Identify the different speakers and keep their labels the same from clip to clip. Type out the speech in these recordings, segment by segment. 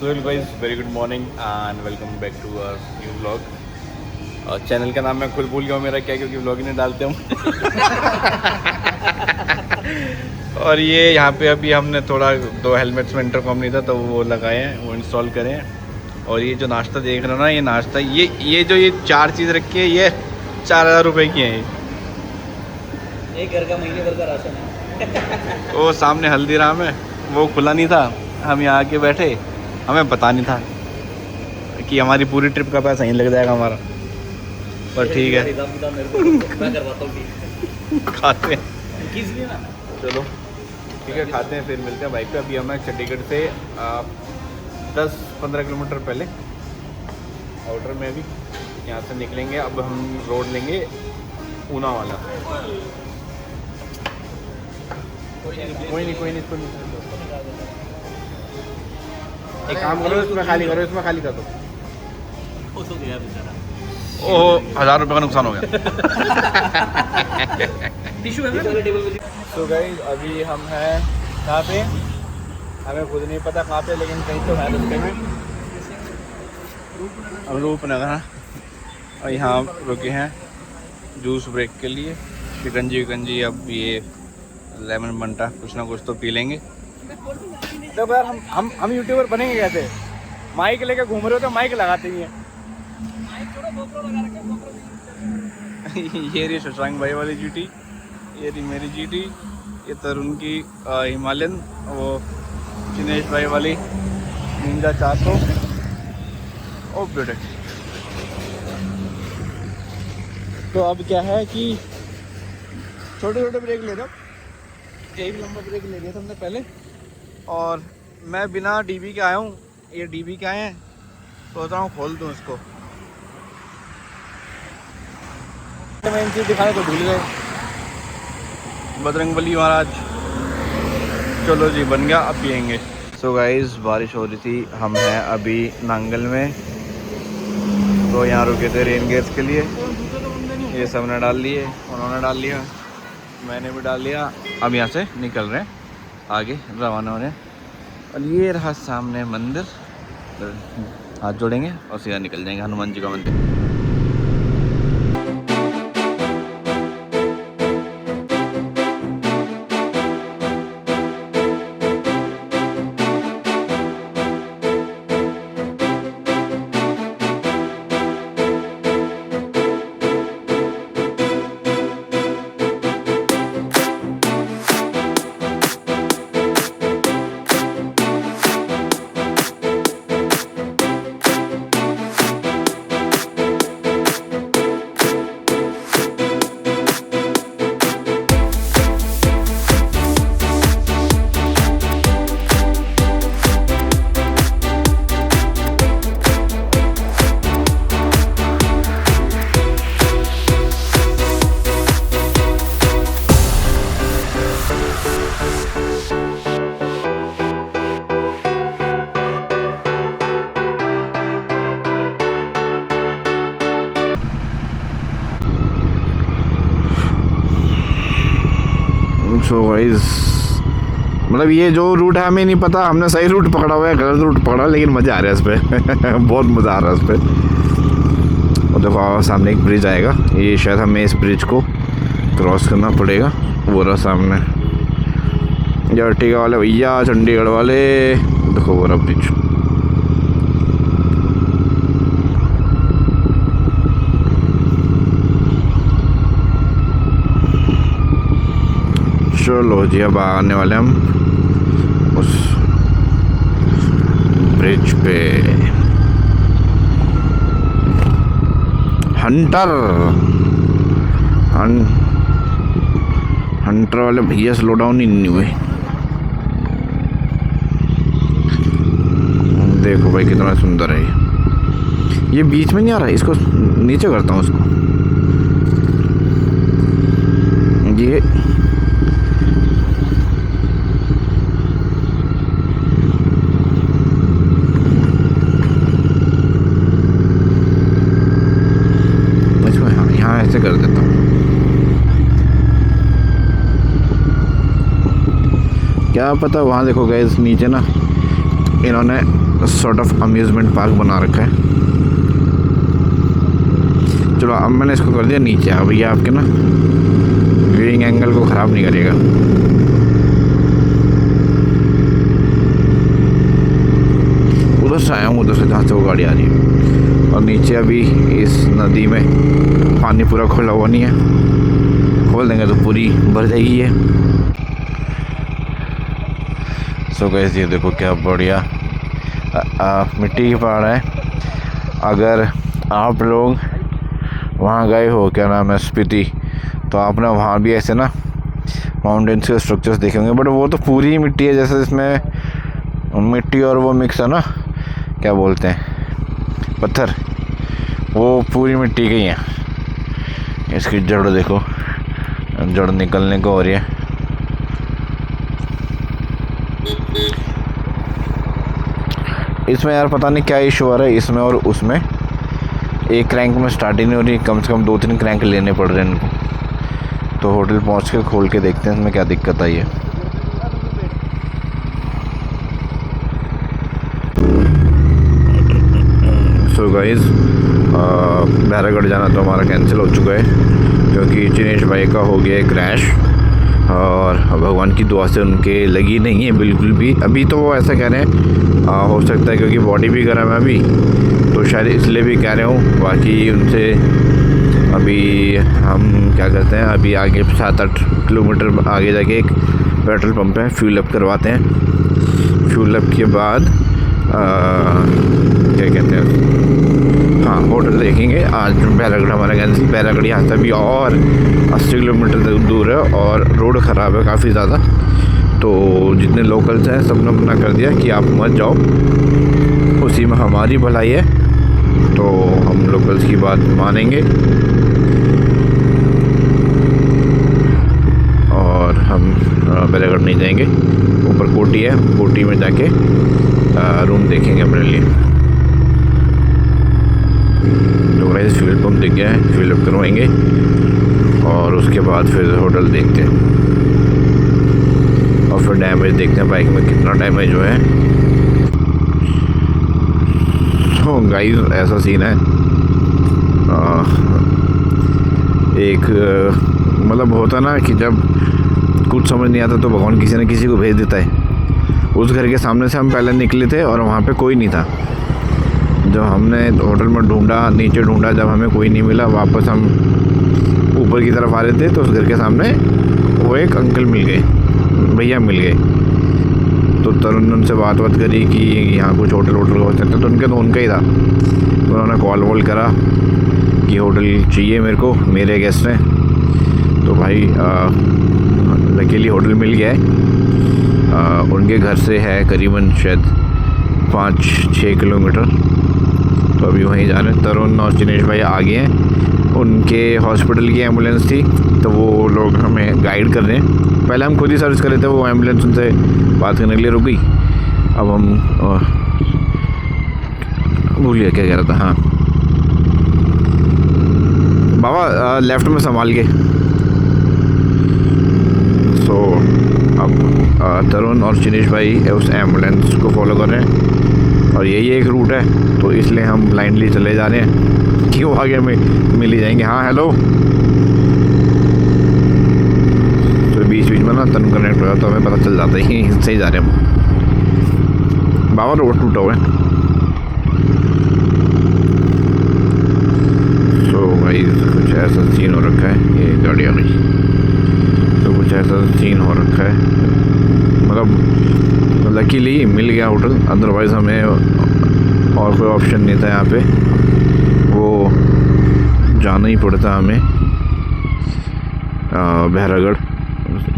Speaker 1: So hello guys, very good morning and welcome back to our new vlog. और channel का नाम मैं खुद भूल गया हूँ मेरा क्या, क्योंकि व्लॉग ही नहीं डालते हम। और ये यहाँ पे अभी हमने थोड़ा 2 हेलमेट्स में इंटरकॉम नहीं था तो वो लगाए हैं, वो इंस्टॉल करें हैं। और ये जो नाश्ता देख रहे हो ना, ये नाश्ता ये जो ये 4 चीज़ रखी है, ये 4000 रुपये की है।
Speaker 2: ये घर का महीने भर का राशन है।
Speaker 1: वो सामने हल्दीराम है, वो खुला नहीं था, हम यहाँ आके बैठे, हमें पता नहीं था कि हमारी पूरी ट्रिप का पैसा यहीं लग जाएगा हमारा। पर ठीक है,
Speaker 2: मैं करवाता हूँ।
Speaker 1: खाते हैं, चलो ठीक है, खाते हैं, फिर मिलते हैं बाइक पे। अभी हमें चंडीगढ़ से 10-15 किलोमीटर पहले आउटर में अभी यहाँ से निकलेंगे। अब हम रोड लेंगे ऊना वाला। कोई नहीं एक काम करो, इसमें खाली करो, इसमें खाली कर दो। ओह, 1000 रुपये का नुकसान हो गया। तो गाइस अभी हम हैं कहाँ पे, हमें खुद नहीं पता कहाँ पे, लेकिन कहीं तो है रास्ते में। हम रूपनगर हैं और यहाँ रुके हैं जूस ब्रेक के लिए। शिकंजी अब ये लेमन बंटा कुछ ना कुछ तो पी लेंगे। तो यार हम यूट्यूबर बनेंगे कैसे? माइक लेके घूम रहे हो तो माइक लगाते ही हैं। ये रही शशांक भाई वाली जीटी, ये रही मेरी जीटी, ये तरुण की हिमालयन, वो जिनेश भाई वाली निंजा 400। ओ बेटे, तो अब क्या है कि छोटे छोटे ब्रेक ले रहे हो, एक लंबा ब्रेक ले लिया था हमने पहले। और मैं बिना डीबी के आया हूँ, ये डीबी के आए हैं, सोच रहा हूँ खोल दूँ इसको। मैं इन चीज़ दिखाने को भूल गए। बजरंगबली महाराज, चलो जी बन गया, अब पियेंगे। सो गाइस बारिश हो रही थी, हम हैं अभी नांगल में, तो यहाँ रुके थे रेन गेट्स के लिए। ये सब ने डाल लिए, उन्होंने डाल लिया, मैंने भी डाल लिया। अब यहाँ से निकल रहे हैं, आगे रवाना हो रहे हैं। और ये रहा सामने मंदिर, हाथ जोड़ेंगे और सीधा निकल जाएंगे हनुमान जी का मंदिर। सो गाइस मतलब ये जो रूट है हमें नहीं पता, हमने सही रूट पकड़ा हुआ है, गलत रूट पकड़ा, लेकिन मज़ा आ रहा है इस पर। बहुत मज़ा आ रहा है इस पर। और देखो सामने एक ब्रिज आएगा, ये शायद हमें इस ब्रिज को क्रॉस करना पड़ेगा। वो रहा सामने अर्टिगा वाले भैया, चंडीगढ़ वाले, देखो वो रहा ब्रिज। चलो जी अब आने वाले हम उस ब्रिज पे। हंटर वाले भैया स्लो डाउन ही नहीं हुए। देखो भाई कितना सुंदर है ये बीच में नहीं आ रहा है, इसको नीचे करता हूँ उसको। ये ऐसे कर देता हूँ, क्या पता। वहाँ देखो गाइस नीचे ना इन्होंने सॉर्ट ऑफ अम्यूज़मेंट पार्क बना रखा है। चलो अब मैंने इसको कर दिया नीचे। अब ये आपके ना व्यूइंग एंगल को ख़राब नहीं करेगा। उधर से आया हूँ, उधर से जहाँ से वो गाड़ी आ रही है। और नीचे अभी इस नदी में पानी पूरा खुला हुआ नहीं है, खोल देंगे तो पूरी भर जाएगी ये। सो गाइस ये देखो क्या बढ़िया मिट्टी की पहाड़ है। अगर आप लोग वहाँ गए हो, क्या नाम है, स्पीति, तो आपने वहाँ भी ऐसे ना माउंटेन्स के स्ट्रक्चर्स देखे होंगे, बट वो तो पूरी ही मिट्टी है, जैसे इसमें मिट्टी और वो मिक्स है ना, क्या बोलते हैं, पत्थर, वो पूरी मिट्टी की है। इसकी जड़ देखो, जड़ निकलने को हो रही है। इसमें यार पता नहीं क्या इशू आ रहा है इसमें और उसमें, एक क्रैंक में स्टार्ट ही नहीं हो रही। कम से कम 2-3 क्रैंक लेने पड़ रहे हैं इनको। तो होटल पहुंच के खोल के देखते हैं इसमें क्या दिक्कत आई है। सो गाइस बहरागढ़ जाना तो हमारा कैंसिल हो चुका है, क्योंकि जिनेश भाई का हो गया क्रैश, और भगवान की दुआ से उनके लगी नहीं है बिल्कुल भी। अभी तो वो ऐसा कह रहे हैं, हो सकता है क्योंकि बॉडी भी गर्म है अभी, तो शायद इसलिए भी कह रहे हूँ। बाकी उनसे अभी हम क्या करते हैं, अभी आगे 7-8 किलोमीटर आगे जाके एक पेट्रोल पंप है, फ्यूल अप करवाते हैं। फ्यूल अप के बाद क्या कहते हैं, हाँ, होटल देखेंगे। आज बहरागढ़ हमारा कैंसिल। बहरागढ़ यहाँ से भी और 80 किलोमीटर दूर है और रोड ख़राब है काफ़ी ज़्यादा। तो जितने लोकल्स हैं सब ने मना कर दिया कि आप मत जाओ, उसी में हमारी भलाई है, तो हम लोकल्स की बात मानेंगे और हम बहरागढ़ नहीं जाएंगे। ऊपर कोटी है, कोटी में जाके रूम देखेंगे अपने लिए। तो वैसे फ्यूल पंप दिख गया है, फ्यूल अप करवाएंगे और उसके बाद फिर होटल देखते हैं और फिर डैमेज देखते हैं, बाइक में कितना डैमेज हुआ है। तो गाइस ऐसा सीन है, एक मतलब होता ना कि जब कुछ समझ नहीं आता तो भगवान किसी न किसी को भेज देता है। उस घर के सामने से हम पहले निकले थे और वहाँ पे कोई नहीं था। जब हमने होटल में ढूंढा, नीचे ढूंढा, जब हमें कोई नहीं मिला, वापस हम ऊपर की तरफ आ रहे थे तो उस घर के सामने वो एक अंकल मिल गए, भैया मिल गए। तो तरुण ने उनसे बात करी कि यहाँ कुछ होटल हो सकता है, तो उनका ही था। तो उन्होंने कॉल वॉल करा कि होटल चाहिए मेरे को, मेरे गेस्ट हैं। तो भाई लकीली होटल मिल गया है। उनके घर से है करीबन शायद 5-6 किलोमीटर। तो अभी वहीं जा रहे हैं। तरुण और जिनेश भाई आ गए हैं, उनके हॉस्पिटल की एम्बुलेंस थी तो वो लोग हमें गाइड कर रहे हैं। पहले हम खुद ही सर्च कर रहे थे, वो एम्बुलेंस उनसे बात करने के लिए रुक गई। अब हम भूल गया क्या कह रहा था। हाँ बाबा लेफ़्ट में संभाल के। सो अब तरुण और जिनेश भाई उस एम्बुलेंस को फॉलो कर रहे हैं और यही एक रूट है, तो इसलिए हम ब्लाइंडली चले जा रहे हैं कि वो आगे में मिल ही जाएंगे। हाँ हेलो। तो बीच बीच में ना तरुण कनेक्ट हुआ तो हमें पता चल जाता है कि सही जा रहे हैं हम। बाबा रोड टूटा हुआ है। सो भाई कुछ ऐसा सीन हो रखा है, ये गाड़ी आ गई। तो कुछ ऐसा सीन हो रखा है, मतलब लकीली मिल गया होटल, अदरवाइज़ हमें और कोई ऑप्शन नहीं था यहाँ पे, वो जाना ही पड़ता हमें बहरागढ़।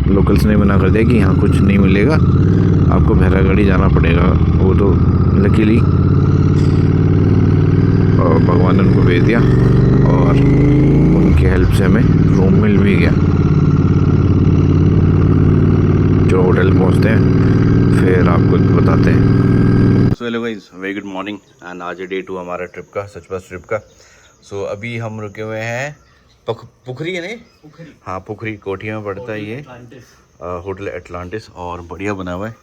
Speaker 1: लोकल्स ने मना कर दिया कि यहाँ कुछ नहीं मिलेगा, आपको बहरागढ़ ही जाना पड़ेगा। वो तो लकीली भगवान ने उनको भेज दिया और उनकी हेल्प से हमें रूम मिल भी गया। जो होटल पहुँचते हैं फिर आपको बताते हैं। सो hello guys, very good morning and आज डे 2 हमारा ट्रिप का, सचबस ट्रिप का। सो अभी हम रुके हुए हैं पुखरी है नहीं, हाँ पुखरी कोठिया में पड़ता है ये होटल एटलांटिस, और बढ़िया बना हुआ है।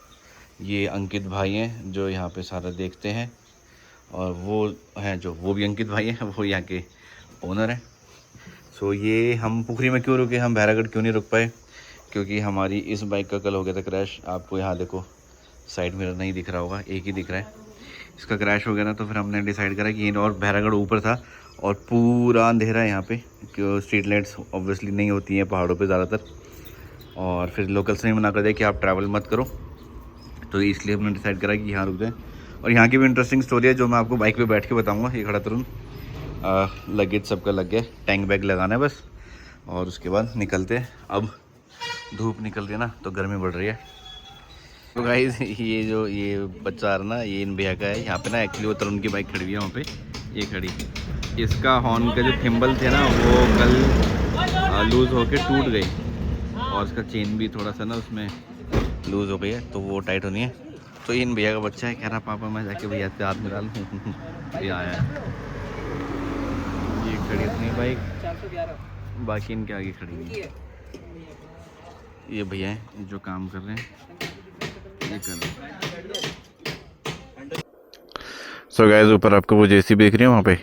Speaker 1: ये अंकित भाई हैं जो यहाँ पे सारा देखते हैं, और वो हैं जो वो भी अंकित भाई हैं, वो यहाँ के ओनर हैं। सो ये हम पुखरी में क्यों रुके, हम भैरागढ़ क्यों नहीं रुक पाए, क्योंकि हमारी इस बाइक का कल हो गया था क्रैश। आपको यहाँ देखो साइड मिरर नहीं दिख रहा होगा, एक ही दिख रहा है। इसका क्रैश हो गया ना, तो फिर हमने डिसाइड करा कि और भैरागढ़ ऊपर था और पूरा अंधेरा है यहाँ पे, क्यों स्ट्रीट लाइट्स ऑब्वियसली नहीं होती हैं पहाड़ों पे ज़्यादातर, और फिर लोकल्स ने मना कर दिया कि आप ट्रैवल मत करो, तो इसलिए हमने डिसाइड करा कि यहाँ रुक जाएँ। और यहाँ की भी इंटरेस्टिंग स्टोरी है जो मैं आपको बाइक पे बैठ के बताऊँगा। ये खड़ा तुरंत लगेज सबका लग गया, टैंक बैग लगाना है बस, और उसके बाद निकलते हैं। अब धूप निकल रही है ना, तो गर्मी बढ़ रही है। तो गाइस ये बच्चा आ रहा ना, ये इन भैया का है। यहाँ पे ना एक्चुअली वो तरुण की बाइक खड़ी हुई है वहाँ पे, ये खड़ी। इसका हॉर्न का जो थिम्बल थे ना, वो कल लूज़ होके टूट गई, और इसका चेन भी थोड़ा सा ना उसमें लूज़ हो गई है, तो वो टाइट होनी है। तो इन भैया का बच्चा है, कह रहा पापा मैं जाके भैया से हाथ में डालूँ। ये आया है, ये खड़ी अपनी बाइक, 411 बाकी इनके आगे खड़ी हुई है। ये भैया हैं जो काम कर रहे हैं, ये कर रहे हैं। सो गाइस, ऊपर आपको वो जेसीबी दिख रही है वहाँ पे,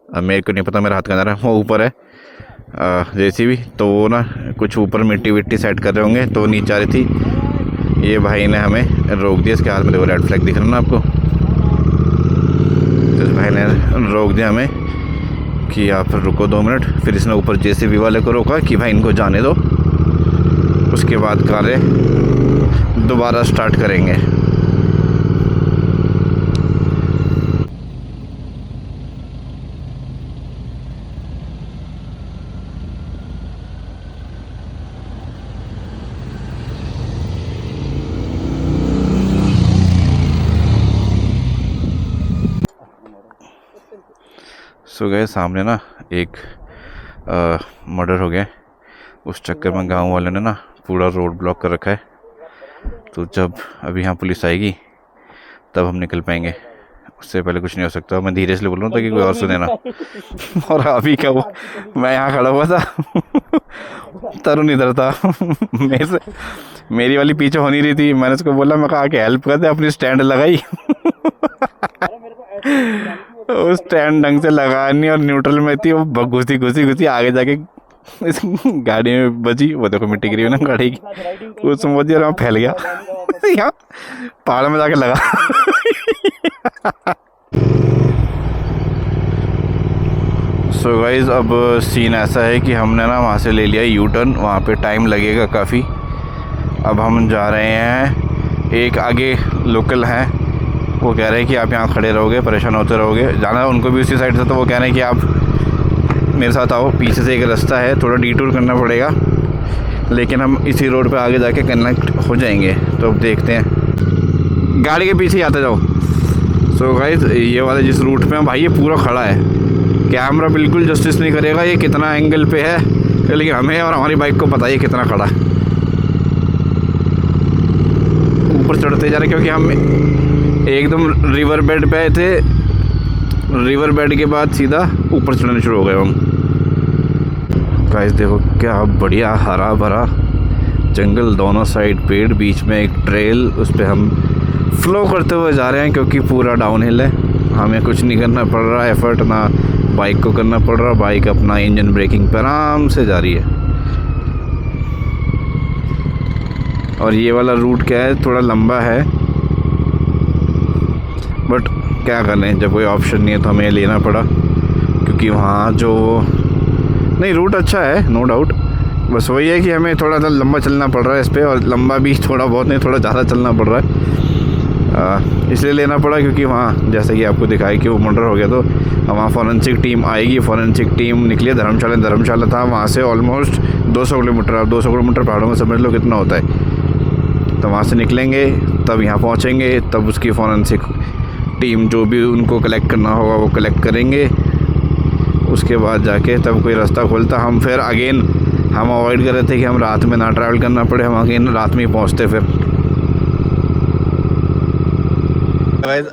Speaker 1: अब मेरे को नहीं पता मेरा हाथ कहाँ जा रहा है, वो ऊपर है जेसीबी। तो वो ना कुछ ऊपर मिट्टी विट्टी सेट कर रहे होंगे, तो वो नीचे आ रही थी। ये भाई ने हमें रोक दिया, इसके हाथ में देखो रेड फ्लैग दिख रहा है ना आपको, तो इस भाई ने रोक दिया हमें कि आप रुको 2 मिनट। फिर इसने ऊपर जेसीबी वाले को रोका कि भाई इनको जाने दो, उसके बाद कार्य दोबारा स्टार्ट करेंगे। सो गए सामने ना एक मर्डर हो गया, उस चक्कर में गांव वाले ने ना पूरा रोड ब्लॉक कर रखा है। तो जब अभी यहाँ पुलिस आएगी तब हम निकल पाएंगे, उससे पहले कुछ नहीं हो सकता। मैं धीरे से बोल रहा हूँ ताकि कोई और सुने ना। और अभी क्या वो मैं यहाँ खड़ा हुआ था, तरुण इधर था, मेरे से मेरी वाली पीछे हो नहीं रही थी। मैंने उसको बोला, मैं कहा आके हेल्प कर दे, अपनी स्टैंड लगाई। वो स्टैंड ढंग से लगा नहीं और न्यूट्रल में थी, वो घुसी आगे जाके इस गाड़ी में बची। वो देखो मिट्टी गिरी हुई ना गाड़ी की, वो समझ रहा फैल गया, यहाँ पहाड़ में जाके लगा। सो गाइज, अब सीन ऐसा है कि हमने ना वहाँ से ले लिया यू टर्न, वहाँ पे टाइम लगेगा काफ़ी। अब हम जा रहे हैं, एक आगे लोकल हैं, वो कह रहे हैं कि आप यहाँ खड़े रहोगे, परेशान होते रहोगे। जाना है उनको भी उसी साइड से, तो वो कह रहे हैं कि आप मेरे साथ आओ। पीछे से एक रास्ता है, थोड़ा डिटूर करना पड़ेगा, लेकिन हम इसी रोड पे आगे जाके कनेक्ट हो जाएंगे। तो अब देखते हैं, गाड़ी के पीछे ही आते जाओ। सो गाइस, ये वाले जिस रूट पे हैं भाई, ये पूरा खड़ा है, कैमरा बिल्कुल जस्टिस नहीं करेगा ये कितना एंगल पे है, लेकिन हमें और हमारी बाइक को पता है कितना खड़ा है। ऊपर चढ़ते जा रहे, क्योंकि हम एकदम रिवर बेड पे आए थे, रिवर बेड के बाद सीधा ऊपर चढ़ने शुरू हो गए हम। गाइस देखो क्या बढ़िया हरा भरा जंगल, दोनों साइड पेड़, बीच में एक ट्रेल, उस पर हम फ्लो करते हुए जा रहे हैं, क्योंकि पूरा डाउन हिल है। हमें कुछ नहीं करना पड़ रहा, एफर्ट ना बाइक को करना पड़ रहा, बाइक अपना इंजन ब्रेकिंग पर आराम से जा रही है। और ये वाला रूट क्या है, थोड़ा लंबा है, बट क्या करें, जब कोई ऑप्शन नहीं है तो हमें लेना पड़ा, क्योंकि वहाँ जो नहीं रूट अच्छा है नो डाउट, बस वही है कि हमें थोड़ा सा लंबा चलना पड़ रहा है इस पर, और लंबा भी थोड़ा बहुत नहीं, थोड़ा ज़्यादा चलना पड़ रहा है, इसलिए लेना पड़ा। क्योंकि वहाँ जैसे कि आपको दिखाई कि वो मर्डर हो गया, तो वहाँ फॉरेंसिक टीम आएगी। फॉरेंसिक टीम निकली धर्मशाला था, वहाँ से ऑलमोस्ट 200 किलोमीटर, अब 200 किलोमीटर पहाड़ों में समझ लो कितना होता है। तो वहाँ से निकलेंगे, तब यहाँ पहुँचेंगे, तब उसकी फॉरेंसिक टीम जो भी उनको कलेक्ट करना होगा वो कलेक्ट करेंगे। उसके बाद जाके तब कोई रास्ता खोलता, हम फिर अगेन हम अवॉइड कर रहे थे कि हम रात में ना ट्रैवल करना पड़े, हम अगेन रात में ही पहुँचते। फिर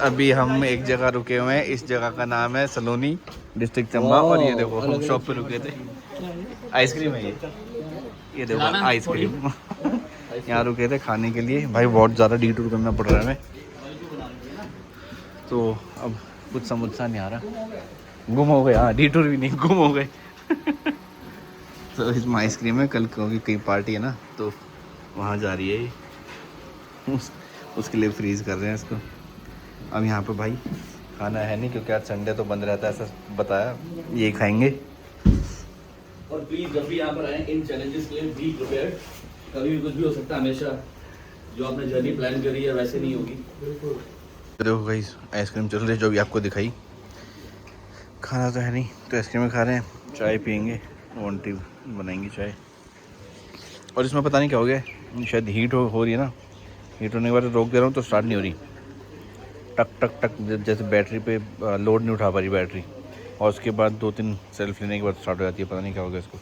Speaker 1: अभी हम एक जगह रुके हुए हैं, इस जगह का नाम है सलोनी, डिस्ट्रिक्ट चंबा। और ये देखो हम शॉप पे रुके थे, आइसक्रीम है ये देखो आइसक्रीम। यहाँ रुके थे खाने के लिए। भाई बहुत ज़्यादा डिटूर करना पड़ रहा है हमें, तो अब कुछ समझ सा नहीं आ रहा। गुम हो गए, हाँ डिटूर भी नहीं, गुम हो गए। तो इसमें आइसक्रीम है, कल क्योंकि कई पार्टी है ना, तो वहाँ जा रही है ये। उसके लिए फ्रीज कर रहे हैं इसको। अब यहाँ पे भाई खाना है नहीं, क्योंकि आज संडे तो बंद रहता है, ऐसा बताया। ये खाएंगे।
Speaker 2: और प्लीज जब भी यहाँ पर आए इन चैलेंजेस के लिए बी प्रिपेयर्ड, कभी भी कुछ भी हो सकता है। हमेशा जो आपने जर्नी प्लान करी है वैसे नहीं होगी।
Speaker 1: देखो गाइस आइसक्रीम चल रही है, जो भी आपको दिखाई। खाना तो है नहीं, तो आइसक्रीम खा रहे हैं, चाय पियेंगे, वॉन्टी बनाएंगे चाय। और इसमें पता नहीं क्या हो गया, शायद हीट हो रही है ना, हीट होने के बाद रोक दे रहा हूँ तो स्टार्ट नहीं हो रही, टक टक टक, जैसे बैटरी पे लोड नहीं उठा पा रही बैटरी। और उसके बाद 2-3 सेल्फ लेने के बाद स्टार्ट हो जाती है। पता नहीं क्या हो गया, इसको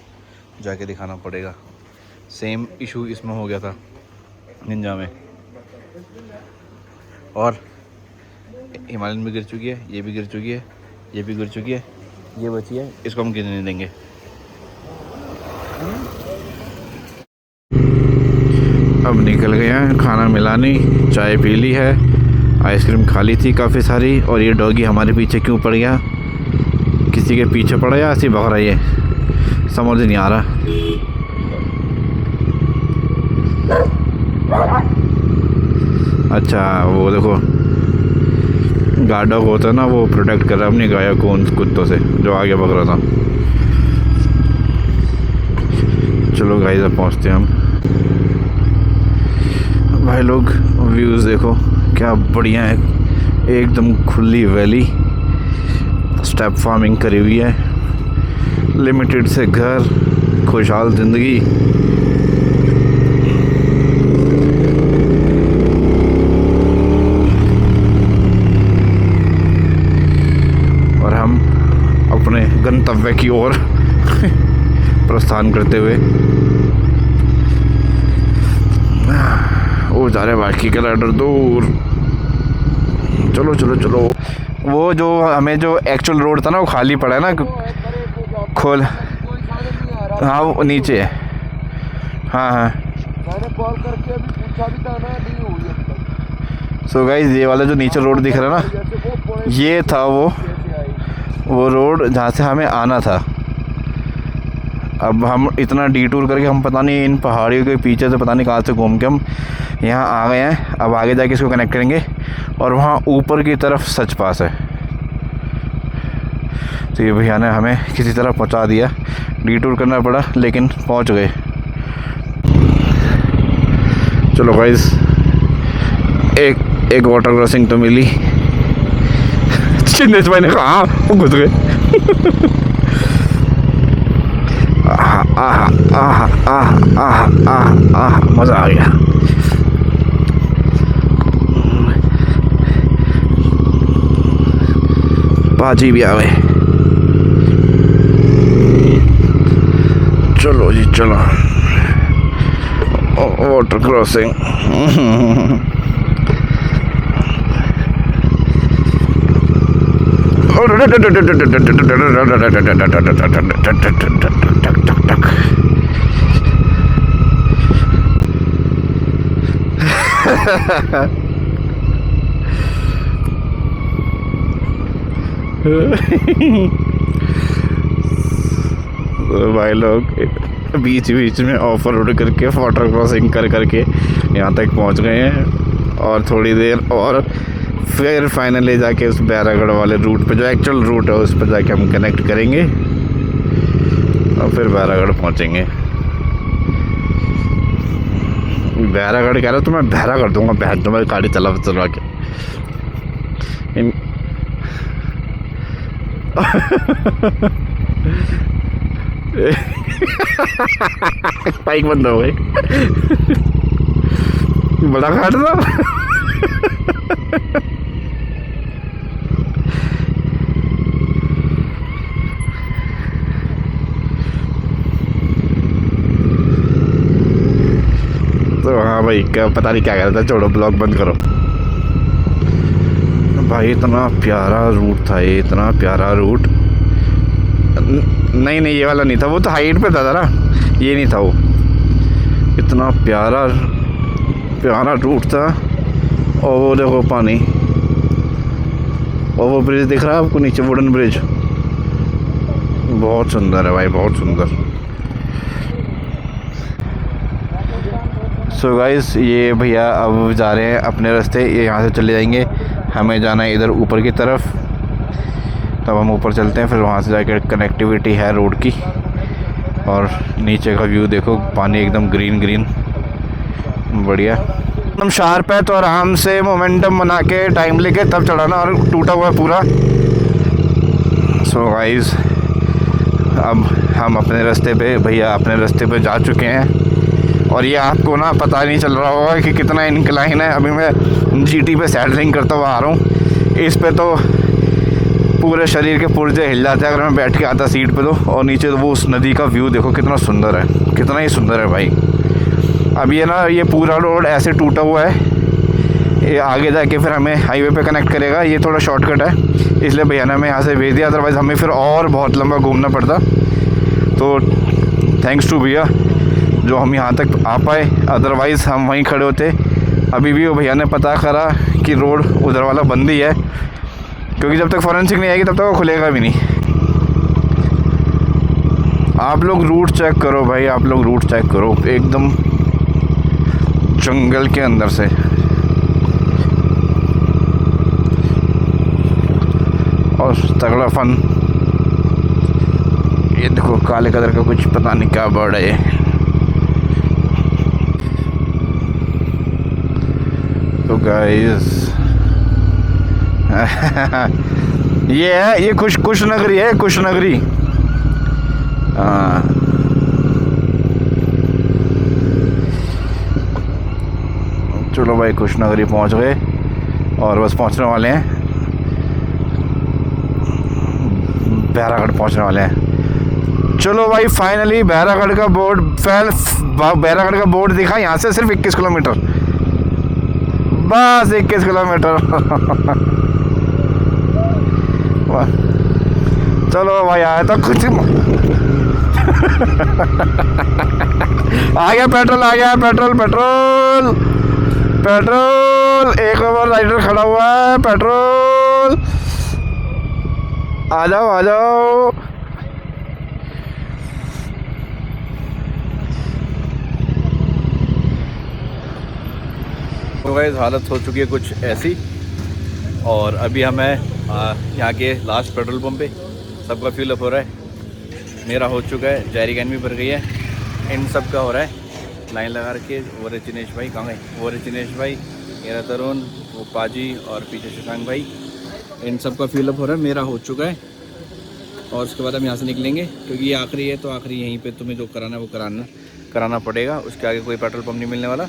Speaker 1: जाके दिखाना पड़ेगा। सेम इशू इसमें हो गया था निंजा में। और हिमालयन भी गिर चुकी है, ये भी गिर चुकी है, ये भी गिर चुकी है, ये बची है, इसको हम गिरने नहीं देंगे। अब निकल गए हैं, खाना मिला नहीं, चाय पी ली है, आइसक्रीम खा ली थी काफ़ी सारी। और ये डॉगी हमारे पीछे क्यों पड़ गया, किसी के पीछे पड़ा या ऐसे भाग रहा है, ये समझ नहीं आ रहा। अच्छा वो देखो गार्ड डॉग होता है ना, वो प्रोटेक्ट कर रहा है अपनी गाय को उन कुत्तों से जो आगे भाग रहा था। चलो गाइस अब पहुँचते हैं हम। भाई लोग व्यूज़ देखो क्या बढ़िया है, एकदम खुली वैली, स्टेप फार्मिंग करी हुई है, लिमिटेड से घर, खुशहाल ज़िंदगी। और हम अपने गंतव्य की ओर प्रस्थान करते हुए वो जा रहे बाकी के राइडर दूर। चलो चलो चलो। वो जो हमें जो एक्चुअल रोड था ना वो खाली पड़ा है ना, खोल। हाँ वो नीचे है। हाँ हाँ
Speaker 3: मैंने कॉल करके अभी पूछा भी था ना, नहीं हुई अब तक।
Speaker 1: सो गाइस ये वाला जो नीचे रोड दिख रहा है ना, ये था वो रोड जहाँ से हमें आना था। अब हम इतना डिटूर करके हम पता नहीं इन पहाड़ियों के पीछे से पता नहीं कहाँ से घूम के हम यहाँ आ गए हैं। अब आगे जाके इसको कनेक्ट करेंगे और वहाँ ऊपर की तरफ सच पास है। तो ये भैया ने हमें किसी तरह पहुँचा दिया, डिटूर करना पड़ा लेकिन पहुँच गए। चलो गाइस एक वाटर क्रॉसिंग तो मिली। चिन्नेश भाई ने कहा वो घुस गए। मज़ा आ गया। बाजी भी आ गए। चलो जी चलो, वाटर क्रॉसिंग। तो भाई लोग बीच बीच में ऑफर रोड करके वाटर क्रॉसिंग कर करके यहाँ तक पहुँच गए हैं। और थोड़ी देर और फिर फाइनली जाके उस बैरागढ़ वाले रूट पे जो एक्चुअल रूट है उस पर जाके हम कनेक्ट करेंगे और फिर बैरागढ़ पहुँचेंगे। बैरागढ़ कह रहा तो मैं बहरा कर दूंगा, बहन तुम्हारी गाड़ी चलवा के। बाइक बंद हो गई। बड़ा घाट था। तो हाँ भाई क्या पता नहीं क्या कह रहा था, छोड़ो ब्लॉग बंद करो। भाई इतना प्यारा रूट था ये, इतना प्यारा रूट। नहीं ये वाला नहीं था, वो तो हाइट पे था ना, ये नहीं था वो। इतना प्यारा प्यारा रूट था। और वो देखो पानी, और वो ब्रिज दिख रहा है आपको नीचे, वुडन ब्रिज, बहुत सुंदर है भाई, बहुत सुंदर। सो गाइस, ये भैया अब जा रहे हैं अपने रास्ते, ये यहाँ से चले जाएंगे, हमें जाना है इधर ऊपर की तरफ। तब हम ऊपर चलते हैं, फिर वहाँ से जाकर कनेक्टिविटी है रोड की। और नीचे का व्यू देखो, पानी एकदम ग्रीन ग्रीन, बढ़िया एकदम शार्प है। तो आराम से मोमेंटम बना के टाइम लेके तब चढ़ाना, और टूटा हुआ है पूरा। सो गाइस, अब हम अपने रास्ते पे, भैया अपने रास्ते पे जा चुके हैं। और ये आपको ना पता नहीं चल रहा होगा कि कितना इंक्लाइन है। अभी मैं GT पे सैडलिंग करता हुआ आ रहा हूँ। इस पे तो पूरे शरीर के पुर्जे हिल जाते हैं अगर मैं बैठ के आता सीट पे तो। और नीचे तो वो उस नदी का व्यू देखो कितना सुंदर है, कितना ही सुंदर है भाई। अब ये ना, ये पूरा रोड ऐसे टूटा हुआ है, ये आगे जाके फिर हमें हाईवे पे कनेक्ट करेगा। ये थोड़ा शॉर्टकट है, इसलिए भैया ने हमें यहाँ से भेज दिया, अदरवाइज़ हमें फिर और बहुत लंबा घूमना पड़ता। तो थैंक्स टू भैया जो हम यहाँ तक आ पाए, अदरवाइज़ हम वहीं खड़े होते। अभी भी वो भैया ने पता करा कि रोड उधर वाला बंद ही है, क्योंकि जब तक फॉरेंसिक नहीं आएगी तब तक वो खुलेगा भी नहीं। आप लोग रूट चेक करो भाई, आप लोग रूट चेक करो, एकदम जंगल के अंदर से। और तगड़ा फन। ये देखो काले कलर का कुछ पता नहीं क्या बर्ड है ये। तो गाइस ये है, ये कुश नगरी है, कुश नगरी। हाँ, चलो भाई कुश नगरी पहुंच गए, और बस पहुंचने वाले हैं, बैरागढ़ पहुंचने वाले हैं। चलो भाई फाइनली बैरागढ़ का बोर्ड, बैरागढ़ का बोर्ड दिखा। यहाँ से सिर्फ 21 किलोमीटर, बस 21 किलोमीटर। चलो भाई आया तो कुछ आ गया पेट्रोल, आ गया पेट्रोल, पेट्रोल पेट्रोल। एक और राइडर खड़ा हुआ है, पेट्रोल आ जाओ आ जाओ। तो गाइस हालत हो चुकी है कुछ ऐसी, और अभी हमें यहाँ के लास्ट पेट्रोल पंप पे सबका फ्यूल अप हो रहा है। मेरा हो चुका है, जैरिकैन भी भर गई है, इन सब का हो रहा है। लाइन लगा रखी है। वो रजनीश भाई कहाँ गए, वो रजनीश भाई, मेरा तरुण, वो पाजी और पीछे शशांक भाई, इन सब का फ्यूल अप हो रहा है। मेरा हो चुका है, और उसके बाद हम यहाँ से निकलेंगे, क्योंकि ये आखिरी है। तो आखिरी यहीं पे तुम्हें जो कराना है वो कराना पड़ेगा, उसके आगे कोई पेट्रोल पंप नहीं मिलने वाला।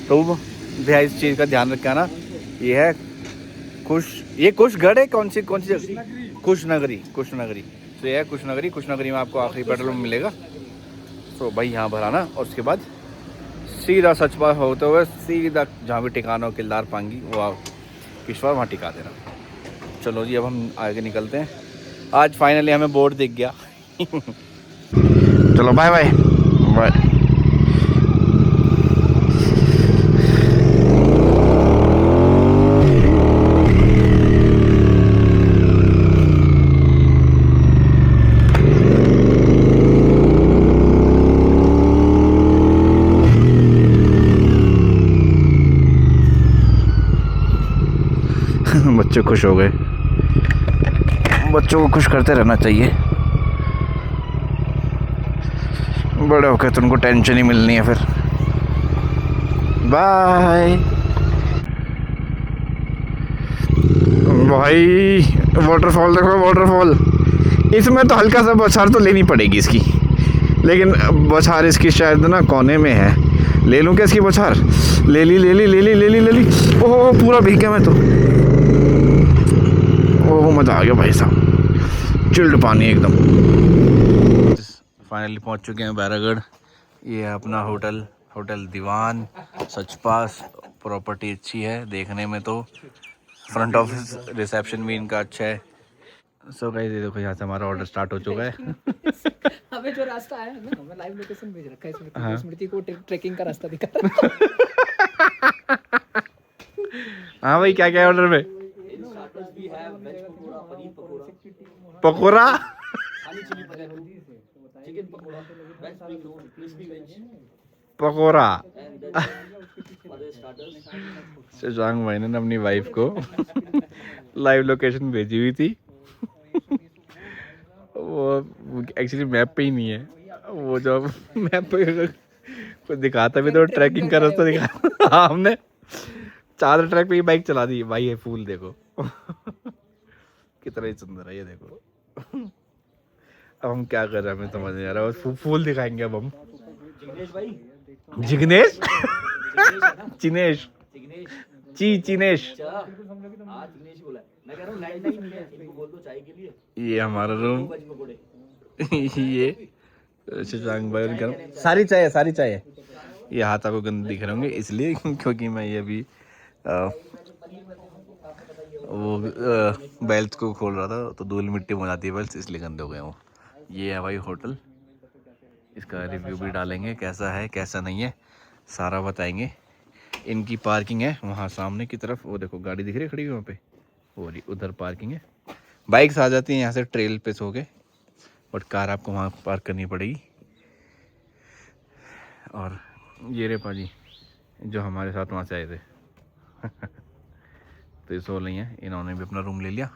Speaker 1: तो भैया इस चीज़ का ध्यान रखना। ये है ये कुशगढ़ है, कौन सी जगह, कुश नगरी। तो ये है कुश नगरी में आपको आखिरी पेट्रोल पंप मिलेगा। तो भाई यहाँ भराना, और उसके बाद सीधा सचपा होते हुए सीधा जहाँ भी टिकाना हो, किलदार पांगी, वो आप किश्तवाड़, वहाँ टिका देना। चलो जी अब हम आगे निकलते हैं। आज फाइनली हमें बोर्ड दिख गया। चलो बाय बाय बाय। बच्चे खुश हो गए, बच्चों को खुश करते रहना चाहिए, बड़े होके तो उनको टेंशन ही मिलनी है फिर। बाय भाई। वाटरफॉल देखो, वाटरफॉल। इसमें तो हल्का सा बौछार तो लेनी पड़ेगी इसकी, लेकिन बौछार इसकी शायद ना कोने में है। ले लूँ क्या इसकी बौछार? ले ली। ओह पूरा भीग गया मैं तो। ओह मज़ा आ गया भाई साहब, चिल्ड पानी एकदम। फाइनली पहुंच चुके हैं बैरागढ़। ये है अपना होटल दीवान सचपास। प्रॉपर्टी अच्छी है देखने में, तो फ्रंट ऑफिस रिसेप्शन भी इनका अच्छा है। सो गाइस ये देखो यहाँ से हमारा ऑर्डर स्टार्ट हो चुका है।
Speaker 4: हमें जो रास्ता आया है ना, हमें लाइव लोकेशन भेज रखा है
Speaker 1: हाँ।
Speaker 4: स्मृति को ट्रेकिंग का रास्ता दिखा रहा है।
Speaker 1: हाँ भाई, क्या क्या है ऑर्डर में?
Speaker 2: In starters we have veg pakoda, paneer pakoda,
Speaker 1: pakoda,
Speaker 2: honey chilli potato, chicken pakoda, veg spring roll, crispy veg,
Speaker 1: pakoda.
Speaker 2: And then other starters.
Speaker 1: Shashank भाई ने अपनी वाइफ को लाइव लोकेशन भेजी हुई थी। वो एक्चुअली मैप पे ही नहीं है, वो जो मैप पे कुछ दिखाता भी तो ट्रैकिंग का रास्ता दिखा। हाँ, हमने 4 ट्रैक पे ही बाइक चला दी भाई। ये फूल देखो कितना ही सुंदर है, ये देखो। अब हम क्या कर रहे हैं हमें समझ नहीं आ रहा, बस फूल दिखाएंगे अब हम।
Speaker 2: जिग्नेश भाई,
Speaker 1: जिग्नेश,
Speaker 2: जिग्नेश है ना,
Speaker 1: चिनेश,
Speaker 2: जिग्नेश,
Speaker 1: चिनेश।
Speaker 2: चा, हाँ जिग्नेश ही बोला है। मैं कह रहा हूँ लैंडलाइन में इनको बोल दो चाय के लिए,
Speaker 1: ये हमारा रूम।
Speaker 2: वेज पकोड़े।
Speaker 1: ये शशांक भाई उनका सारी चाय है, सारी चाय है। ये हाथ आपको गंदे दिख रहे होंगे इसलिए क्योंकि मैं ये अभी वो बेल्ट को खोल रहा था तो धूल मिट्टी हो जाती है बेल्ट, इसलिए गंदे हो गए वो। ये है भाई होटल, इसका रिव्यू भी डालेंगे, कैसा है कैसा नहीं है सारा बताएंगे। इनकी पार्किंग है वहाँ सामने की तरफ, वो देखो गाड़ी दिख रही है खड़ी वहाँ पे, वो रही उधर पार्किंग है। बाइक्स आ जाती हैं यहाँ से ट्रेल पे सो के, बट कार आपको वहाँ पार्क करनी पड़ेगी। और ये रे पाजी जो हमारे साथ वहाँ से आए थे तो ये सो रही हैं, इन्होंने भी अपना रूम ले लिया।